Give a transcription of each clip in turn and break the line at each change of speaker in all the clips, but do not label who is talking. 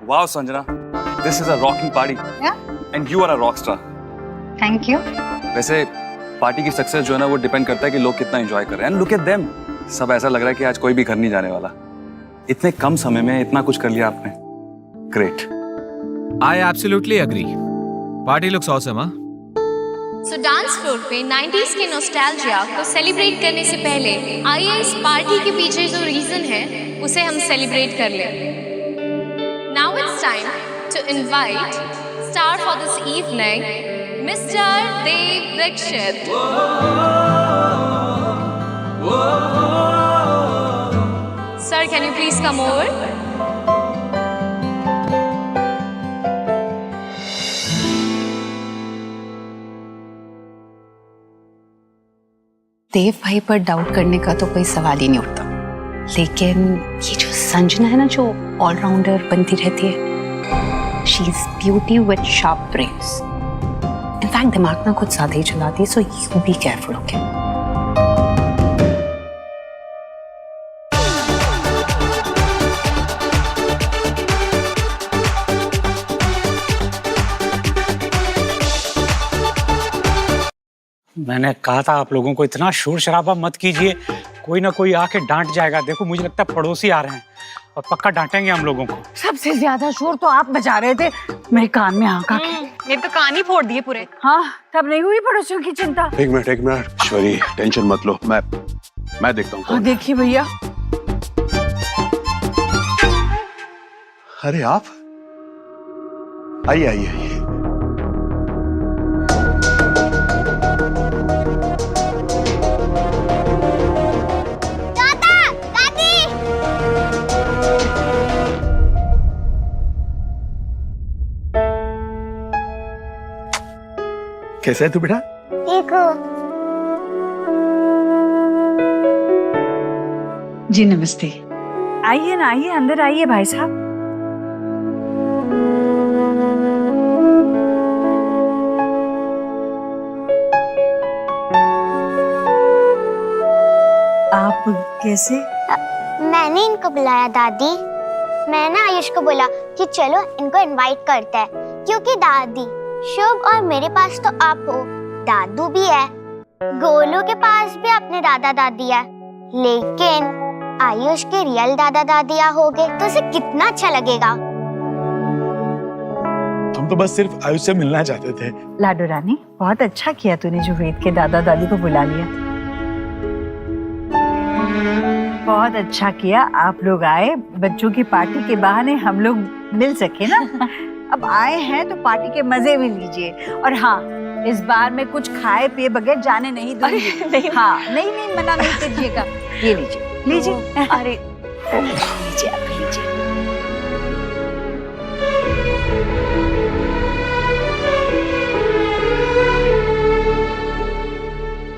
Wow, Sanjana, this is a rocking party.
Yeah.
And you are a rock star.
Thank you.
वैसे party की success जो है ना वो डिपेंड करता है कि लोग कितना एंजॉय कर रहे हैं. And look at them. सब ऐसा लग रहा है कि आज कोई भी घर नहीं जाने वाला. इतने कम समय में इतना कुछ कर लिया आपने. Great.
I absolutely agree. Party looks awesome, huh?
So dance floor पे 90s के नॉस्टैल्जिया को सेलिब्रेट करने से पहले आइए इस पार्टी के पीछे जो रीजन है उसे हम सेलिब्रेट कर लें. Now it's time to invite star for this evening, Mr. Dev Dikshit. Sir, can you please come over?
देव भाई पर डाउट करने का तो कोई सवाल ही नहीं उठता, लेकिन ये जो संजना है ना, जो ऑलराउंडर बनती रहती है, she is beauty with sharp brains. In fact दिमाग ना कुछ ज्यादा ही चलाती है, so you be careful. Okay.
मैंने कहा था आप लोगों को इतना शोर शराबा मत कीजिए, कोई ना कोई आके डांट जाएगा. देखो मुझे लगता है पड़ोसी आ रहे हैं और पक्का डांटेंगे हम लोगों को.
सबसे ज्यादा शोर तो आप बजा रहे थे मेरे कान में. हाँ काके,
मेरे तो कान ही फोड़ दिए पूरे.
हाँ तब नहीं हुई पड़ोसियों की चिंता.
एक मिनट ईश्वरी, टेंशन मत लो, मैं देखता हूँ.
हाँ देखिए भैया.
अरे आप आइए आइए आइए. कैसा है तू बेटा?
ठीक हो?
जी नमस्ते. आइए ना, आइए अंदर आइए भाई साहब. आप कैसे?
मैंने इनको बुलाया दादी. मैंने आयुष को बोला कि चलो इनको इनवाइट करते हैं, क्योंकि दादी शुभ और मेरे पास तो आप हो, दादू भी है, गोलू के पास भी अपने दादा दादी है, लेकिन आयुष के रियल दादा दादिया हो गए तो उसे कितना अच्छा लगेगा.
हम तो बस सिर्फ आयुष से मिलना चाहते थे.
लाडो रानी, बहुत अच्छा किया तूने जो वेद के दादा दादी को बुला लिया. बहुत अच्छा किया आप लोग आए. बच्चों की पार्टी के बहाने हम लोग मिल सके ना. अब आए हैं तो पार्टी के मजे भी लीजिए. और हाँ, इस बार मैं कुछ खाए पिए बगैर जाने नहीं दूंगी.
नहीं.
हाँ नहीं मना नहीं कीजिएगा. ये लीजिए.
अरे
लीजिए आप लीजिए.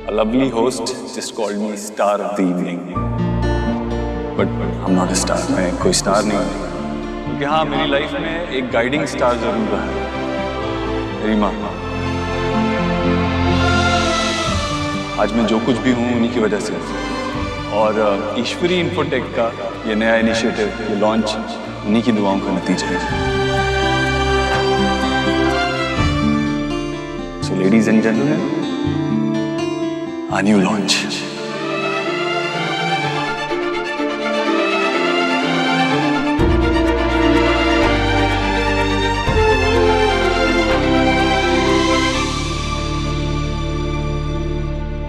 A lovely host just called me star of the evening. But I'm not a star. मैं कोई स्टार नहीं हूँ. क्योंकि हाँ, मेरी लाइफ में एक गाइडिंग स्टार जरूर रहा है, मेरी माँ. आज मैं जो कुछ भी हूँ उन्हीं की वजह से. और ईश्वरी इन्फोटेक का ये नया इनिशिएटिव, ये लॉन्च उन्हीं की दुआओं का नतीजा है. So ladies and gentleman, a new launch.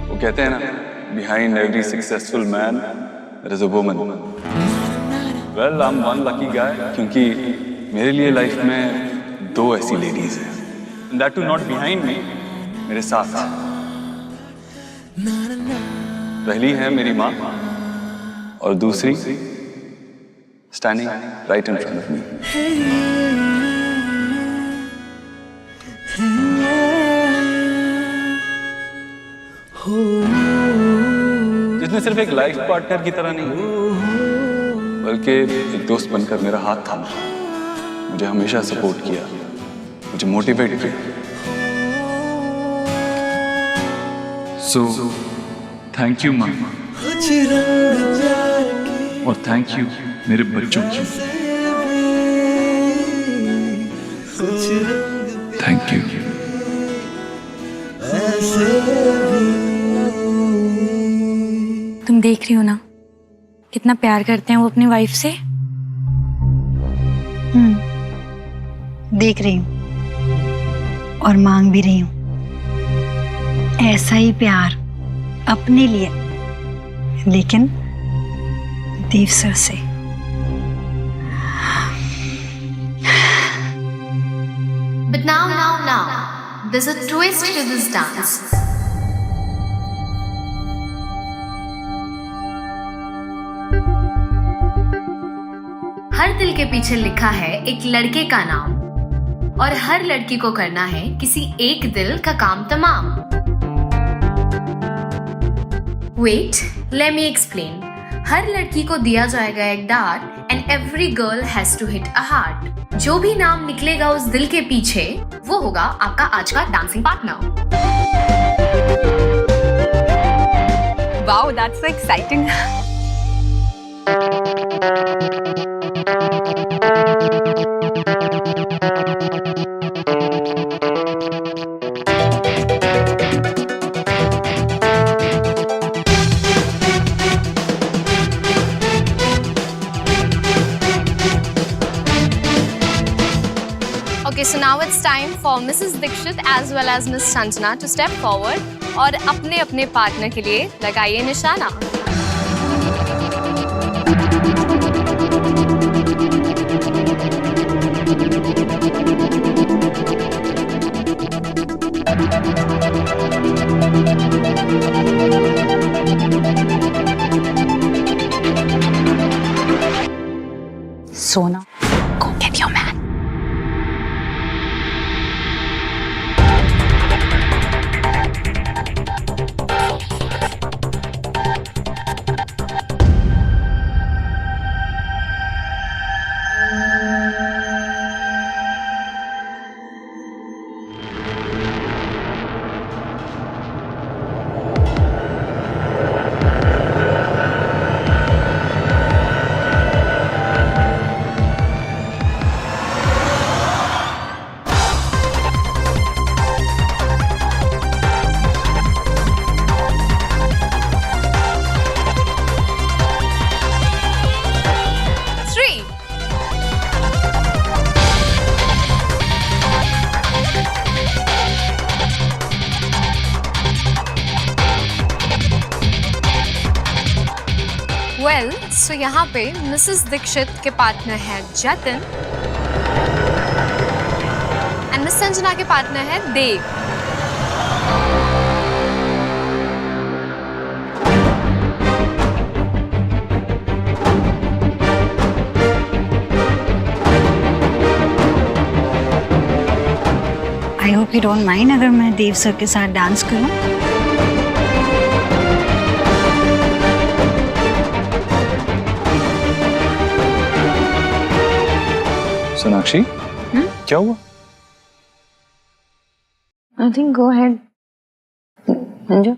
वो कहते हैं ना, behind every successful man there is a woman. Well, I'm one lucky guy क्योंकि मेरे लिए लाइफ में दो ऐसी लेडीज हैं. And that too not behind me, मेरे साथ. पहली है मेरी माँ और दूसरी standing right in front of me. जिसने सिर्फ एक लाइफ पार्टनर की तरह नहीं, बल्कि एक दोस्त बनकर मेरा हाथ थामा, मुझे हमेशा सपोर्ट किया, मुझे मोटिवेट किया. So, thank you, माँ. और थैंक यू मेरे बच्चों की.
देख रही हो ना कितना प्यार करते हैं वो अपनी वाइफ से।
देख रही हूँ और मांग भी रही हूँ ऐसा ही प्यार अपने लिए, लेकिन देव सर से।
But now, there's a twist to this dance. हर दिल के पीछे लिखा है एक लड़के का नाम, और हर लड़की को करना है किसी एक दिल का काम तमाम। Wait, let me explain. हर लड़की को दिया जाएगा एक dart and every girl has to hit a heart. जो भी नाम निकलेगा उस दिल के पीछे वो होगा आपका आज का dancing partner.
Wow, that's so exciting.
Okay, so now it's time for Mrs. Dikshit as well as Miss Sanjana to step forward और अपने अपने पार्टनर के लिए लगाइए निशाना।
Sona, go get your man.
Well so यहाँ पे मिसेस दीक्षित के पार्टनर है जतिन एंड मिस संजना के पार्टनर है Dev.
I hope you don't mind अगर मैं देव सर के साथ डांस करूं।
सोनाक्षी, क्या हुआ?
I think go ahead. Manju.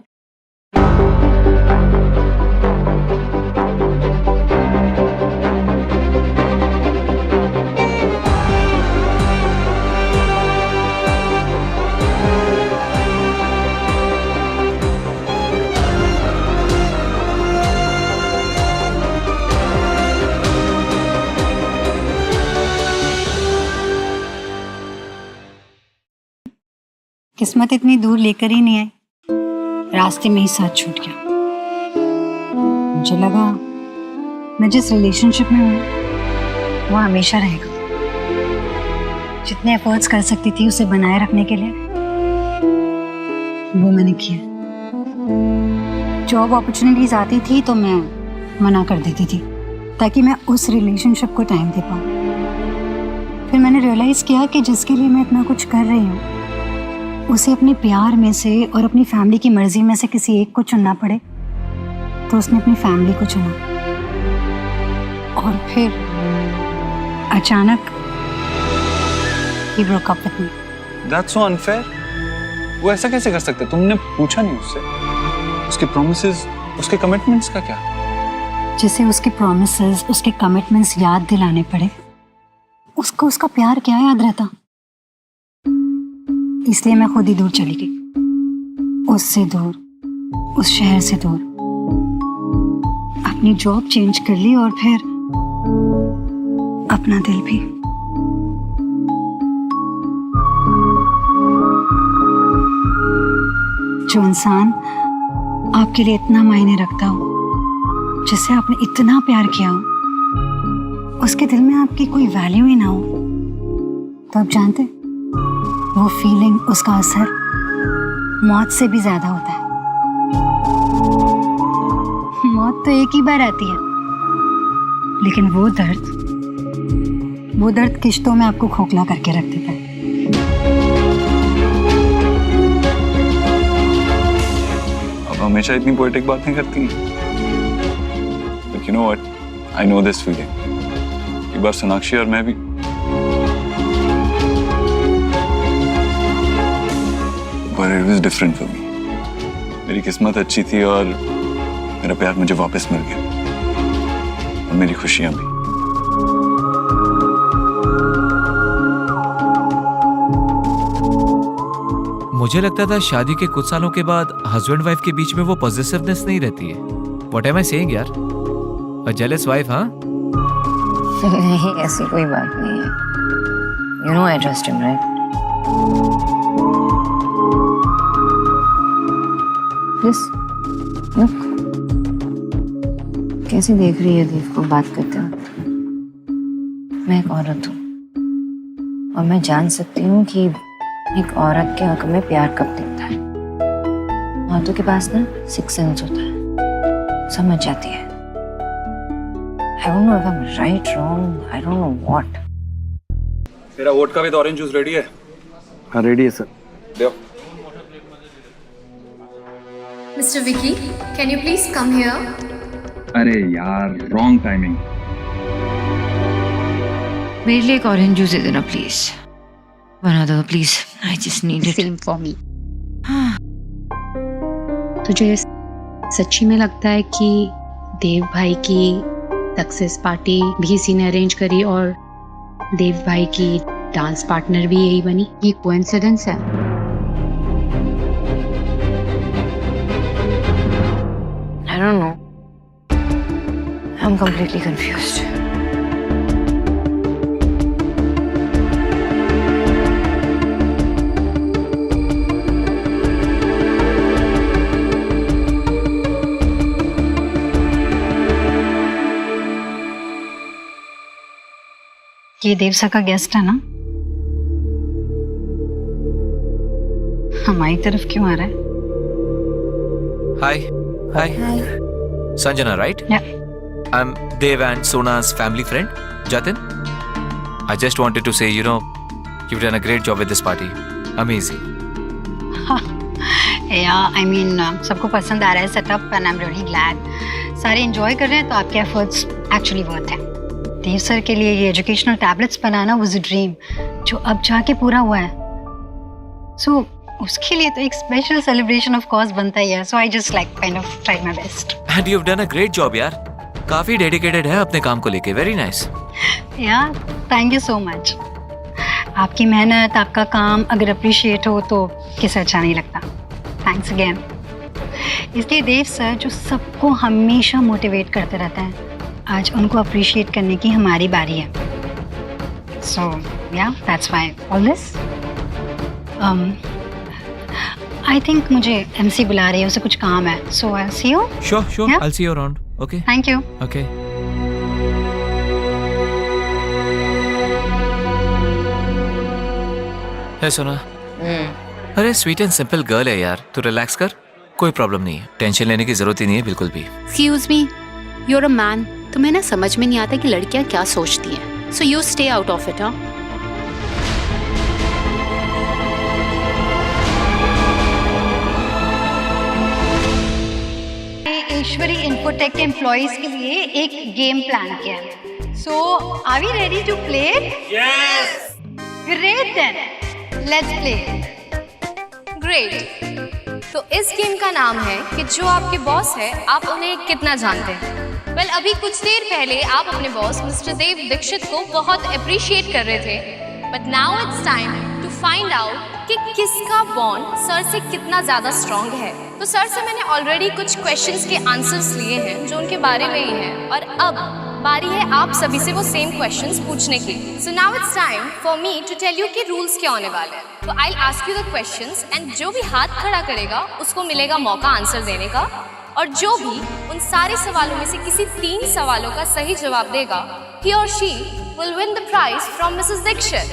किस्मत इतनी दूर लेकर ही नहीं आई, रास्ते में ही साथ छूट गया। मुझे लगा मैं जिस रिलेशनशिप में हूँ वो हमेशा रहेगा। जितने एफर्ट्स कर सकती थी उसे बनाए रखने के लिए वो मैंने किया। जॉब अपॉर्चुनिटीज आती थी तो मैं मना कर देती थी ताकि मैं उस रिलेशनशिप को टाइम दे पाऊँ। फिर मैंने रियलाइज किया कि जिसके लिए मैं इतना कुछ कर रही हूँ उसे अपने प्यार में से और अपनी फैमिली की मर्जी में से किसी एक को चुनना पड़े तो उसने अपनी फैमिली को चुना। और फिर अचानक he broke up with me.
That's so unfair. वो ऐसा कैसे कर सकते? तुमने पूछा नहीं उससे? उसके promises, उसके commitments का क्या?
जिसे उसके promises, उसके commitments याद दिलाने पड़े, उसको उसका प्यार क्या याद रहता? इसलिए मैं खुद ही दूर चली गई, उससे दूर, उस शहर से दूर, अपनी जॉब चेंज कर ली और फिर अपना दिल भी। जो इंसान आपके लिए इतना मायने रखता हो, जिससे आपने इतना प्यार किया हो, उसके दिल में आपकी कोई वैल्यू ही ना हो, तो आप जानते वो फीलिंग, उसका असर मौत से भी ज्यादा होता है। मौत तो एक ही बार आती है, लेकिन वो दर्द किश्तों में आपको खोखला करके रख देता है।
अब हमेशा इतनी पोएटिक बातें करती हैं। But you know what? I know this feeling. एक बार सोनाक्षी और मैं भी But it was different for me. मेरी किस्मत अच्छी थी और मेरा प्यार मुझे वापस मिल गया, और मेरी खुशियां भी।
मुझे लगता था शादी के कुछ सालों के बाद हस्बैंड वाइफ के बीच में वो पॉजिटिवनेस नहीं रहती है। व्हाट एम आई सेइंग यार? अ जेलस वाइफ, हाँ?
नहीं, ऐसी कोई बात नहीं है। You know I trust him, right? Look, कैसे देख रही है देव को बात करते वक्त? मैं एक औरत हूँ और मैं जान सकती हूँ कि एक औरत के हक में प्यार कब दिखता है। औरतों के पास ना सिक्स सेंस होता है, समझ जाती है। I don't know if I'm right, wrong, I don't know what.
तेरा vodka with orange juice ready है?
हाँ रेडी है सर।
दो।
Mr. Vicky, can you please come here?
अरे यार, wrong timing.
मेरे लिए एक ऑरेंज जूस दे देना प्लीज। बना दो please, I just need it.
Same for me. तुझे सच्ची में लगता है कि देव भाई की सक्सेस पार्टी भी किसी ने अरेंज करी और देव भाई की डांस पार्टनर भी यही बनी? ये कोइंसिडेंस है?
I don't know. I'm completely confused.
ये देव सर का गेस्ट है ना? हमारी तरफ क्यों आ रहा है?
Hi hi Sanjana, right?
Yeah.
I'm Dev and Sona's family friend, Jatin. I just wanted to say, you know, you've done a great job with this party. Amazing.
Yeah, I mean, सबको पसंद आ रहा है setup and I'm really glad. सारे enjoy कर रहे हैं तो आपके एफर्ट्स एक्चुअली वर्थ हैं। देव सर के लिए ये educational tablets banana was a dream जो अब जाके पूरा हुआ है। सो उसके लिए तो एक स्पेशल सेलिब्रेशन ऑफ कोर्स बनता ही है। So I just like kind of tried my best.
And you've done a great job, यार। काफी डेडिकेटेड है अपने काम को लेके। Very nice.
या थैंक यू सो मच। आपकी मेहनत, आपका काम अगर अप्रिशिएट हो तो किसे अच्छा नहीं लगता। Thanks again. इसलिए देव सर जो सबको हमेशा मोटिवेट करते रहते हैं, आज उनको अप्रिशिएट करने की हमारी बारी है। So yeah that's why all this. I think मुझे एमसी बुला रही है, उसे कुछ काम है। So I see you.
Sure, sure.
Yeah?
I'll see you around. Okay.
Thank you.
Okay. है सोना। अरे स्वीट एंड सिंपल गर्ल है यार, तू रिलैक्स कर, कोई प्रॉब्लम नहीं है, टेंशन लेने की जरूरत ही नहीं है बिल्कुल भी।
Excuse me, you are a man. तुम्हें ना समझ में नहीं आता कि लड़कियां क्या सोचती हैं। So you stay out of it. हाँ,
ईश्वरी इन्फोटेक के एम्प्लॉइज के लिए एक गेम प्लान किया है। So are we ready to play? Yes. Great then, let's play.
Great. तो इस गेम का नाम है कि जो आपके बॉस है आप उन्हें कितना जानते हैं। वेल, अभी कुछ देर पहले आप अपने बॉस मिस्टर देव दीक्षित को बहुत अप्रिशिएट कर रहे थे, but now it's time to find out कि किसका बॉन्ड सर से कितना ज्यादा स्ट्रॉन्ग है। तो सर से मैंने ऑलरेडी कुछ क्वेश्चंस के आंसर्स लिए हैं जो उनके बारे में ही हैं, और अब बारी है आप सभी से वो सेम क्वेश्चंस पूछने की। So now it's time for me to tell you कि रूल्स क्या होने वाले हैं। तो I will ask you the questions and जो भी हाथ खड़ा करेगा उसको मिलेगा मौका आंसर देने का, और जो भी उन सारे सवालों में से किसी 3 सवालों का सही जवाब देगा, he or she will win the prize from Mrs. Dixit.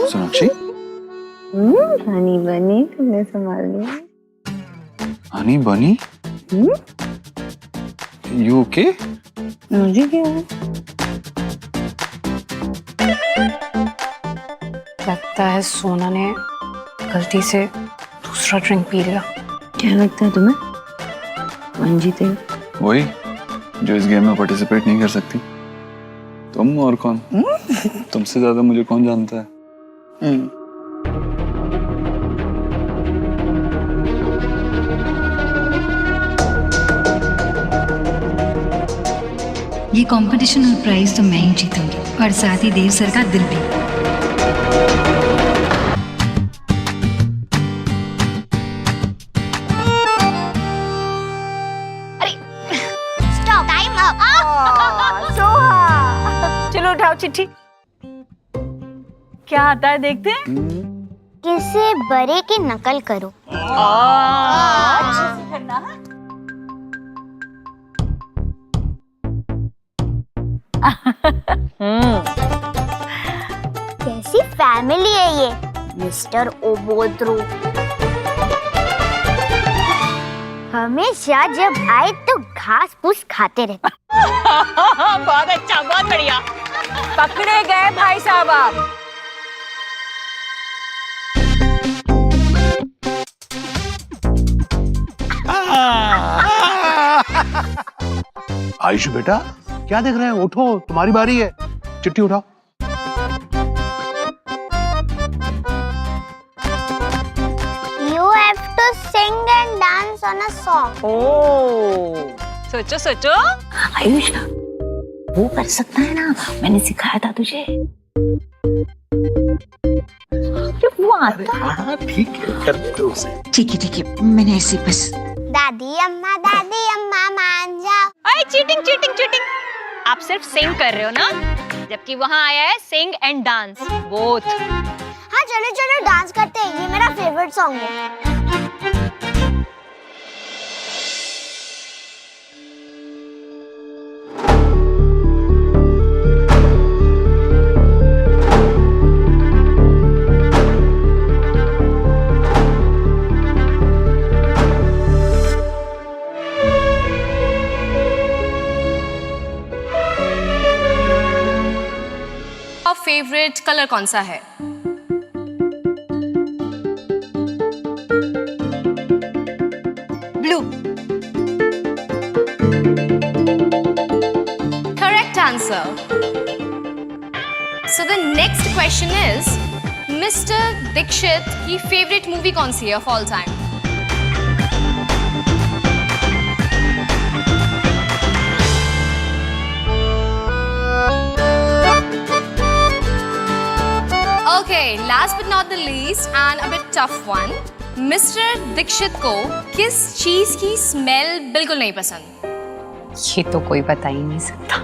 Sonakshi,
Honey बनी, तुमने संभाल लिया।
हनी बनी, यू ओके?
मुझे क्या है?
लगता है सोना ने गलती से दूसरा ड्रिंक पी लिया।
क्या लगता है तुम्हें? कौन जीते?
वही जो इस गेम में पार्टिसिपेट नहीं कर सकती। तुम और कौन? तुमसे ज्यादा मुझे कौन जानता है?
ये कंपटीशन और प्राइज तो मैं ही जीतूंगी, और साथ ही देव सर का दिल भी।
Stop, time up.
सोहा, चलो उठाओ चिट्ठी। क्या आता है देखते हैं।
किसी बड़े की नकल करो।
अच्छे से करना है।
कैसी फैमिली है ये, मिस्टर ओबोद्रो। हमेशा जब आए तो घास फूस खाते रहते।
बहुत अच्छा, बहुत बढ़िया।
पकड़े गए भाई साहब आप।
आयुष बेटा, क्या देख रहे हैं? उठो, तुम्हारी बारी है। चिट्ठी उठाओ।
You have to sing and dance on a song.
सोचो सोचो।
आयुष वो कर सकता है ना, मैंने सिखाया था तुझे। वो आता है।
हाँ ठीक है, कर दो उसे।
ठीक है, मैंने ऐसे बस।
दादी अम्मा मान जाओ।
अरे चीटिंग चीटिंग चीटिंग, आप सिर्फ सिंग कर रहे हो ना, जबकि वहाँ आया है सिंग एंड डांस बोथ।
हाँ चलो चलो डांस करते हैं, ये मेरा फेवरेट सॉन्ग है।
फेवरेट कलर कौन सा है?
Blue.
Correct answer. So the next question is, mister Dikshit की फेवरेट मूवी कौन सी है of all time? Okay, last but not the least and a bit tough one. Mister Dikshit को किस चीज की स्मेल बिल्कुल नहीं पसंद?
ये तो कोई बता ही नहीं सकता।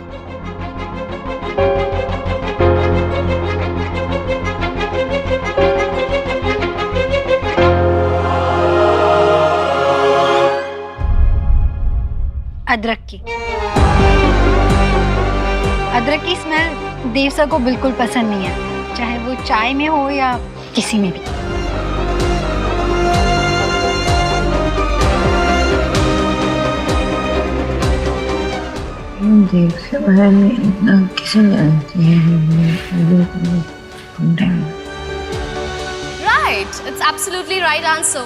अदरक की। अदरक की स्मेल देव सर को बिल्कुल पसंद नहीं है, चाहे वो चाय में हो या किसी में भी।
देव से बाहर में इतना किसे जानती है?
Right, it's absolutely right answer.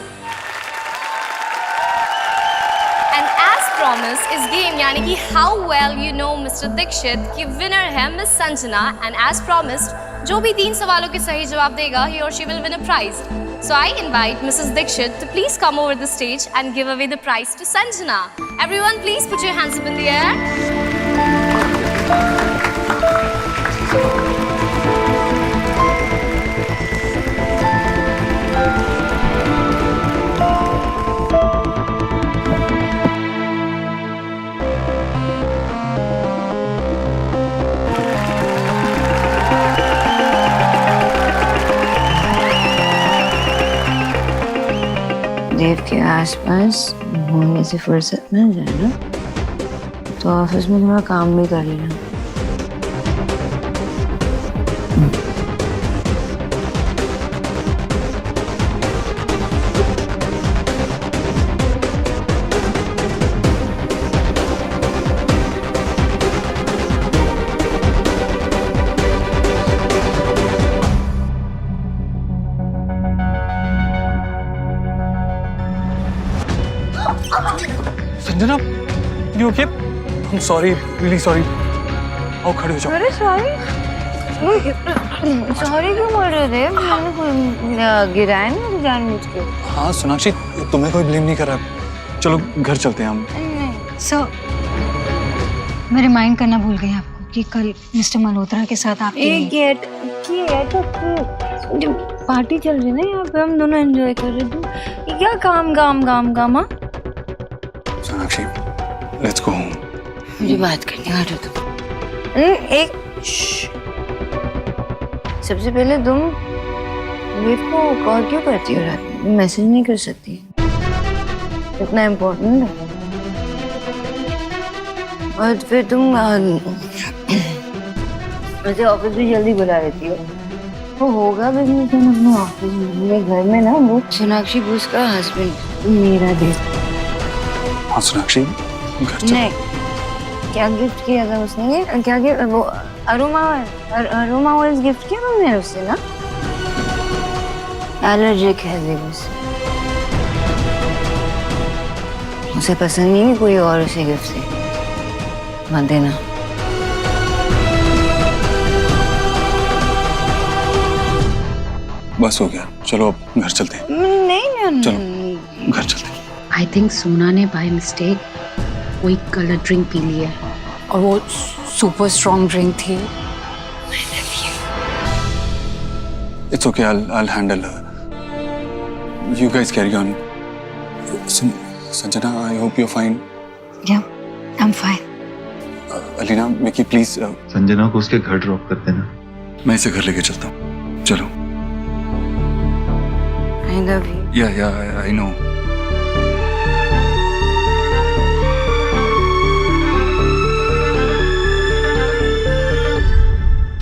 And as promised, इस गेम यानी कि How well you know Mr. Dixit की विनर है miss Sanjana, and as promised, जो भी 3 सवालों के सही जवाब देगा he or she will win a prize. So I invite Mrs. Dixit to please come over the stage and give away the prize to Sanjana. Everyone, please put your hands up in the air.
देव के आसपास घूमने से फुर्सत मिल जाए ना तो office में थोड़ा काम भी कर लेना।
Sanjana, you okay? I'm sorry, really sorry. आओ खड़े हो जाओ।
अरे सॉरी क्यों बोल रहे थे? मैंने कोई गिराया नहीं जानबूझ के।
हाँ सोनाक्षी, तुम्हें कोई ब्लेम नहीं कर रहा। चलो घर चलते हैं हम।
सर, मैं रिमाइंड करना भूल गई आपको कि कल मिस्टर मल्होत्रा के साथ आप
पार्टी चल रही है ना यहाँ पे, हम दोनों एंजॉय कर रहे थे। ये क्या काम हाँ?
Sonakshi, let's go home.
मुझे बात करनी है, हटो तुम। एक सबसे पहले तुम देव को कॉल क्यों करती हो रात में? मैसेज नहीं कर सकती? इतना इम्पोर्टेंट है? और फिर तुम मुझे ऑफिस भी जल्दी बुला लेती हो। वो होगा बिजनेस अपने ऑफिस में, मेरे घर में ना वो सोनाक्षी बोस का हस्बैंड मेरा देव।
हाँ सोनाक्षी, घर चल।
नहीं, क्या गिफ्ट किया था उसने? क्या वो अरोमा ऑयल गिफ्ट किया तुमने उससे ना? एलर्जिक है देखो उसे पसंद नहीं है कोई और उसे गिफ्ट से मत देना।
बस हो गया, चलो अब घर चलते हैं।
नहीं
चलो घर चलते हैं।
आई थिंक सोना ने बाय मिस्टेक कोई गलत ड्रिंक पी ली है और वो सुपर स्ट्रॉन्ग ड्रिंक थी।
It's okay, I'll handle her. You guys carry on. Sanjana, I hope you're fine.
Yeah, I'm fine.
Alina, Mickey please
Sanjana को उसके घर ड्रॉप कर देना।
मैं इसे घर लेके चलता हूँ। चलो।
I love you.
Yeah, I know.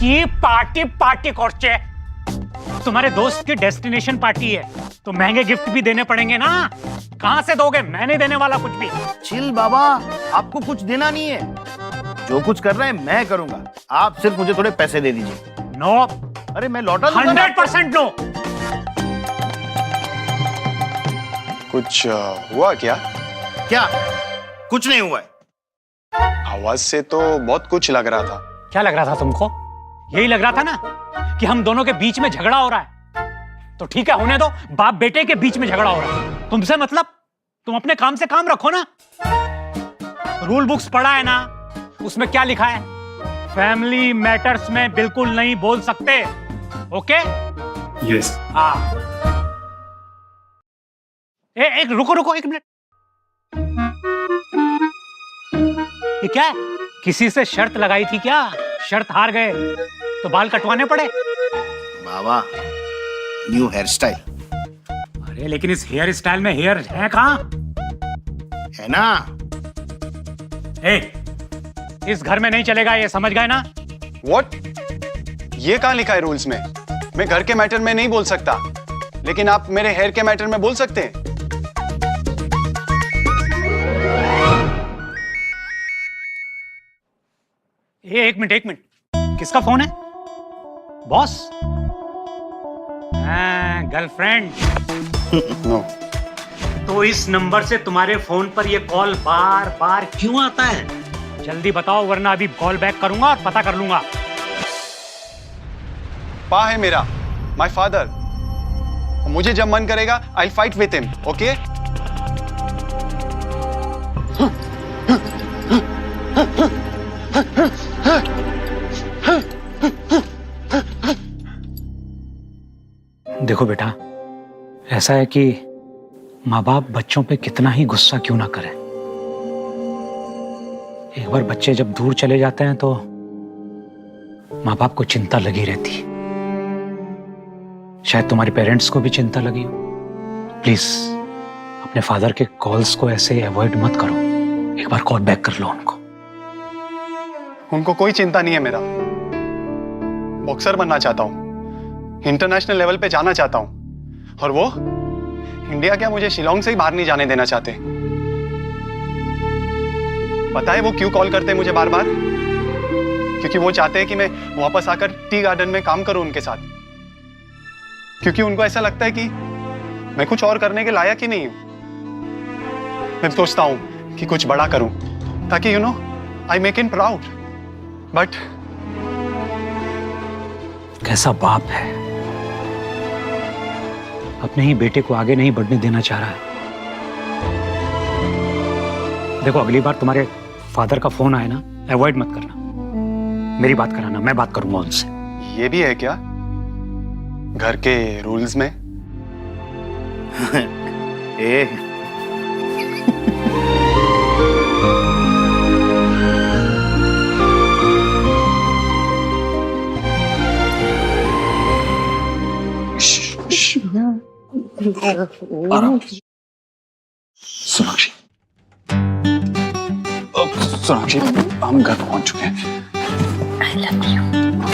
की पार्टी करचे। तुम्हारे दोस्त की डेस्टिनेशन पार्टी है तो महंगे गिफ्ट भी देने पड़ेंगे ना। कहाँ से दोगे? मैं नहीं देने वाला कुछ भी।
चिल बाबा, आपको कुछ देना नहीं है। जो कुछ कर रहे हैं मैं करूंगा, आप सिर्फ मुझे थोड़े पैसे दे दीजिए।
नो।
अरे मैं लौटा दूंगा।
100% नो।
कुछ हुआ क्या?
क्या? कुछ नहीं हुआ है।
आवाज से तो बहुत कुछ लग रहा था।
क्या लग रहा था तुमको? यही लग रहा था ना कि हम दोनों के बीच में झगड़ा हो रहा है। तो ठीक है, होने दो। बाप बेटे के बीच में झगड़ा हो रहा है, तुमसे मतलब? तुम अपने काम से काम रखो ना। रूल बुक्स पढ़ा है ना, उसमें क्या लिखा है? फैमिली मैटर्स में बिल्कुल नहीं बोल सकते। ओके?
यस।
हाँ। एक रुको 1 मिनट। ये क्या है? किसी से शर्त लगाई थी क्या? शर्त हार गए तो बाल कटवाने पड़े?
बाबा, न्यू हेयर स्टाइल।
अरे लेकिन इस हेयर स्टाइल में हेयर है कहाँ?
है ना।
इस घर में नहीं चलेगा, ये समझ गए ना?
What? ये कहाँ लिखा है रूल्स में? मैं घर के मैटर में नहीं बोल सकता, लेकिन आप मेरे हेयर के मैटर में बोल सकते हैं।
एक मिनट। किसका फोन है? बॉस? गर्लफ्रेंड?
नो।
तो इस नंबर से तुम्हारे फोन पर ये कॉल बार बार क्यों आता है? जल्दी बताओ, वरना अभी कॉल बैक करूंगा और पता कर लूंगा।
पा है मेरा, माय फादर। मुझे जब मन करेगा आई फाइट विथ हिम, ओके?
देखो बेटा, ऐसा है कि माँ बाप बच्चों पे कितना ही गुस्सा क्यों ना करें, एक बार बच्चे जब दूर चले जाते हैं तो माँ बाप को चिंता लगी रहती है। शायद तुम्हारे पेरेंट्स को भी चिंता लगी हो। प्लीज अपने फादर के कॉल्स को ऐसे अवॉइड मत करो, एक बार कॉल बैक कर लो उनको।
उनको कोई चिंता नहीं है मेरा। बॉक्सर बनना चाहता हूँ, इंटरनेशनल लेवल पे जाना चाहता हूँ, और वो इंडिया क्या मुझे शिलोंग से ही बाहर नहीं जाने देना चाहते। पता है वो क्यों कॉल करते हैं मुझे बार बार? क्योंकि वो चाहते हैं कि मैं वापस आकर टी गार्डन में काम करूं उनके साथ, क्योंकि उनको ऐसा लगता है कि मैं कुछ और करने के लायक ही नहीं हूं। मैं सोचता हूं कि कुछ बड़ा करूं ताकि I make him proud, but
कैसा बाप है, अपने ही बेटे को आगे नहीं बढ़ने देना चाह रहा है। देखो, अगली बार तुम्हारे फादर का फोन आए ना, अवॉइड मत करना, मेरी बात कराना, मैं बात करूंगा उनसे।
ये भी है क्या घर के रूल्स में?
ए
सोनाक्षी, सोनाक्षी, हम घर पहुंच चुके हैं।
I love you.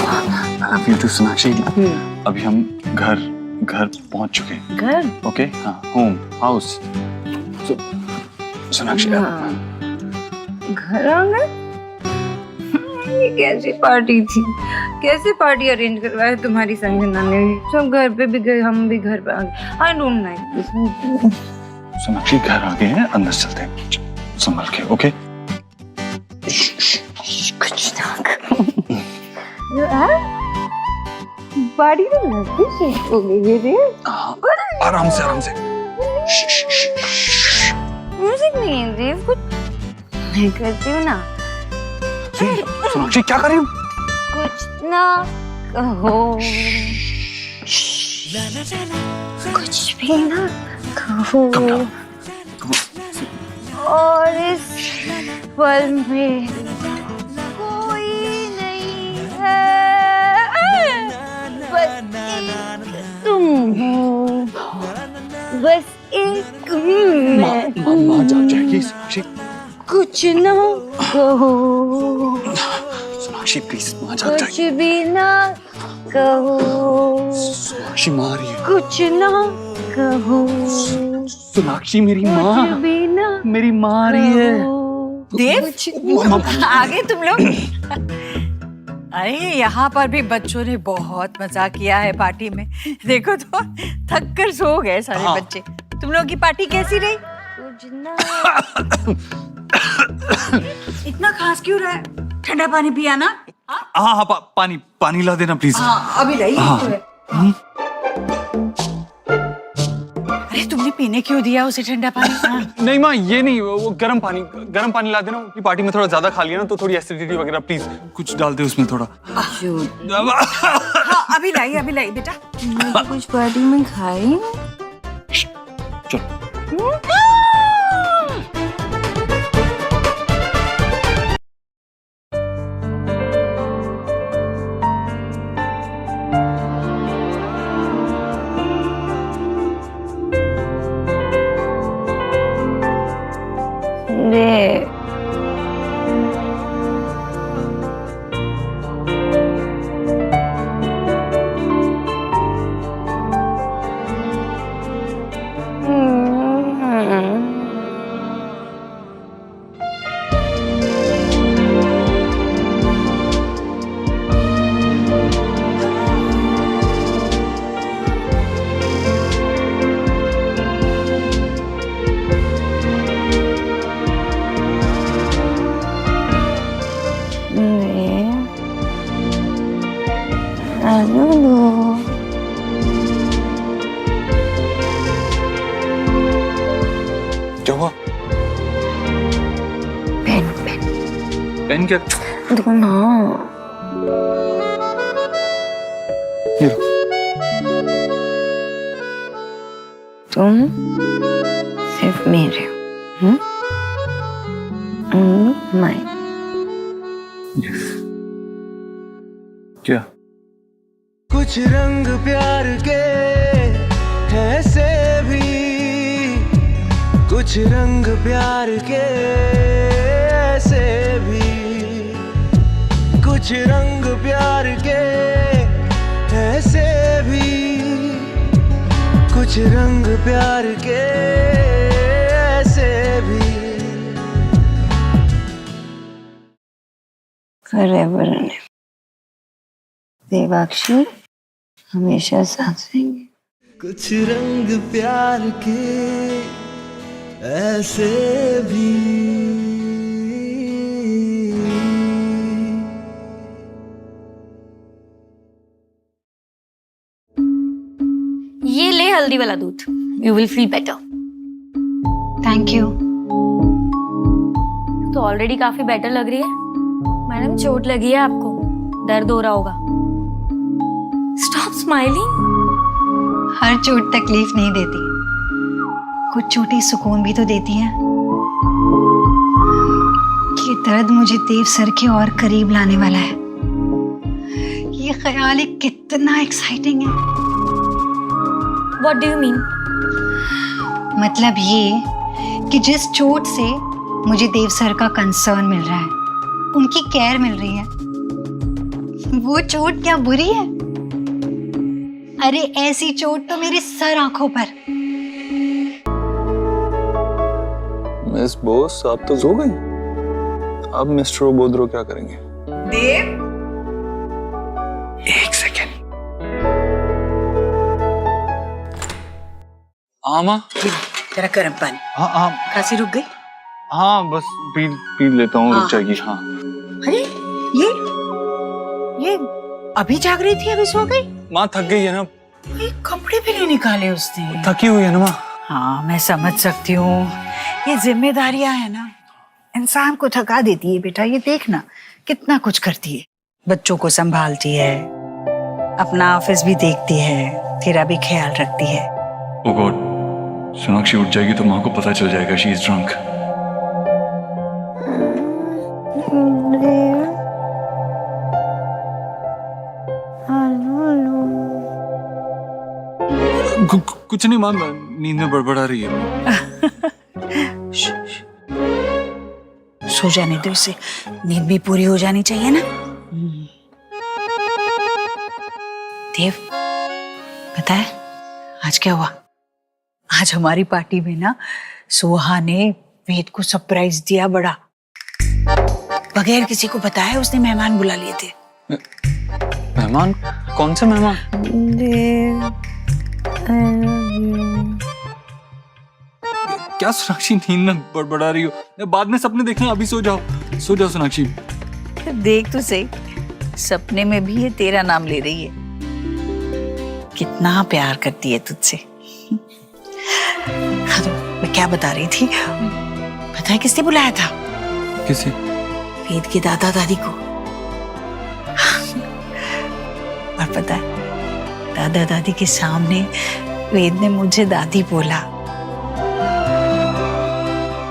I love you too, Sonakshi. अभी हम घर पहुंच चुके हैं।
घर?
ओके, हाँ, होम, हाउस। सोनाक्षी,
घर आ गए? ये कैसी पार्टी थी? कैसे पार्टी अरेंज करवाया तुम्हारी संजना ने? सब घर पे भी गए, हम भी घर पे आ गए। I don't like this.
Sonakshi, घर आ गए हैं, अंदर चलते हैं, संभल के, ओके?
कुछ ना पार्टी तो लगती शेक हो गई है।
आराम से, आराम से।
म्यूजिक नहीं है देव, कुछ मैं करती हूँ ना।
सोनाक्षी, क्या कर रही हो?
कुछ ना कहो, कुछ भी ना कहो, और इस पल में कोई नहीं है, बस एक तुम हो, बस एक मैं हूँ।
माँ जाग जाएगी, सोनाक्षी।
कुछ ना कहो,
सोनाक्षी प्लीज, माँ जाग जाएगी।
कुछ भी ना कहो,
सोनाक्षी माँ आ रही है।
कुछ ना कहो,
सोनाक्षी मेरी
कुछ
माँ,
भी ना
मेरी माँ आ रही है।
देव, आगे तुम लोग। अरे यहाँ पर भी बच्चों ने बहुत मजा किया है पार्टी में। देखो तो थक कर सो गए सारे बच्चे। तुम लोगों की पार्टी कैसी रही?
कुछ ना।
इतना खास क्यों रहा है? ठंडा पानी पिया ना?
हाँ, पानी ला देना प्लीज।
अभी लाई। अरे तुमने पीने क्यों दिया उसे ठंडा पानी?
नहीं माँ, ये नहीं, वो गर्म पानी ला देना। उनकी पार्टी में थोड़ा ज्यादा खा लिया ना, तो थोड़ी एसिडिटी वगैरह, प्लीज कुछ डाल दे उसमें थोड़ा।
हाँ, अभी लाई बेटा।
मैं तो कुछ पार्टी में खाई।
चलो। पेन क्या?
देखो ना,
ये लो।
तुम सिर्फ मेरे हो, माइन।
यस। क्या?
कुछ रंग प्यार के ऐसे भी, कुछ रंग प्यार के ऐसे भी, कुछ रंग प्यार के ऐसे भी, कुछ रंग प्यार के ऐसे भी।
Forever and ever. देवाक्षी हमेशा साथ रहेंगे।
कुछ रंग प्यार के ऐसे भी।
ये ले हल्दी वाला दूध, you will feel better.
Thank you.
तो ऑलरेडी काफी बेटर लग रही है। मैडम चोट लगी है आपको, दर्द हो रहा होगा। Stop smiling.
हर चोट तकलीफ नहीं देती, कुछ चोटें सुकून भी तो देती हैं। ये दर्द मुझे देव सर के और करीब लाने वाला है। ये ख्याल ही कितना एक्साइटिंग है।
What do you mean?
मतलब ये कि जिस चोट से मुझे देव सर का कंसर्न मिल रहा है, उनकी केयर मिल रही है, वो चोट क्या बुरी है? अरे ऐसी चोट तो मेरे सर आंखों पर।
मिस बोस, आप तो सो गई। अब मिस्टर ओबोद्रो क्या करेंगे?
देव,
एक सेकेंड। आमा,
तेरा गर्म पानी।
हाँ हाँ
खांसी रुक गई?
हाँ, बस पी लेता हूँ, रुक जाएगी। हाँ।
अरे ये अभी जाग रही थी, अभी सो गई?
माँ थक गई है ना।
ये कपड़े भी नहीं निकाले उसने।
थकी हुई है ना माँ।
हाँ, मैं समझ सकती हूँ। ये जिम्मेदारियां है ना, इंसान को थका देती है बेटा। ये देखना कितना कुछ करती है, बच्चों को संभालती है, अपना ऑफिस भी देखती है, तेरा भी ख्याल रखती है।
ओह गॉड, सोनाक्षी उठ जाएगी तो माँ को पता चल जाएगा शी इज ड्रंक। कुछ नहीं माँ, नींद में बड़बड़ा रही है।
सो जाने दो इसे, नींद भी पूरी हो जानी चाहिए ना। देव, पता है आज क्या हुआ? आज हमारी पार्टी में ना सोहा ने वेद को सरप्राइज दिया बड़ा। बगैर किसी को बताए उसने मेहमान बुला लिए थे।
मेहमान? कौन से मेहमान? क्या सोनाक्षी नींद में बड़बड़ा रही हो? बाद में सपने देखना, अभी सो जाओ सोनाक्षी।
देख तो सही, सपने में भी ये तेरा नाम ले रही है। कितना प्यार करती है तुझसे। हाँ, तो मैं क्या बता रही थी, पता है किसने बुलाया था?
किसे?
वेद के दादा दादी को। और पता है, दादा दादी के सामने वेद ने मुझे दादी बोला।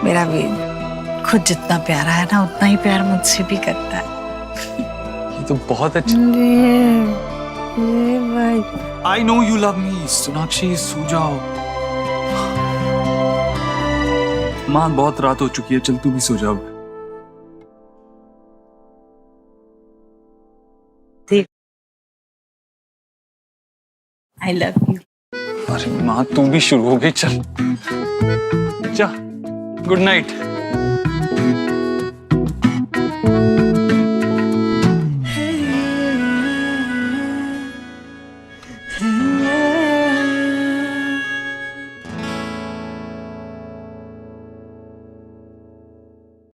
मेरा वेद खुद जितना प्यारा है ना, उतना ही प्यार मुझसे भी करता है।
ये तो बहुत अच्छा। I know you love me. Sonakshi सो जाओ। माँ बहुत रात हो चुकी है, चल तू भी सो जाओ।
I love you.
अरे माँ तू भी शुरू हो गई, चल जा। Good night.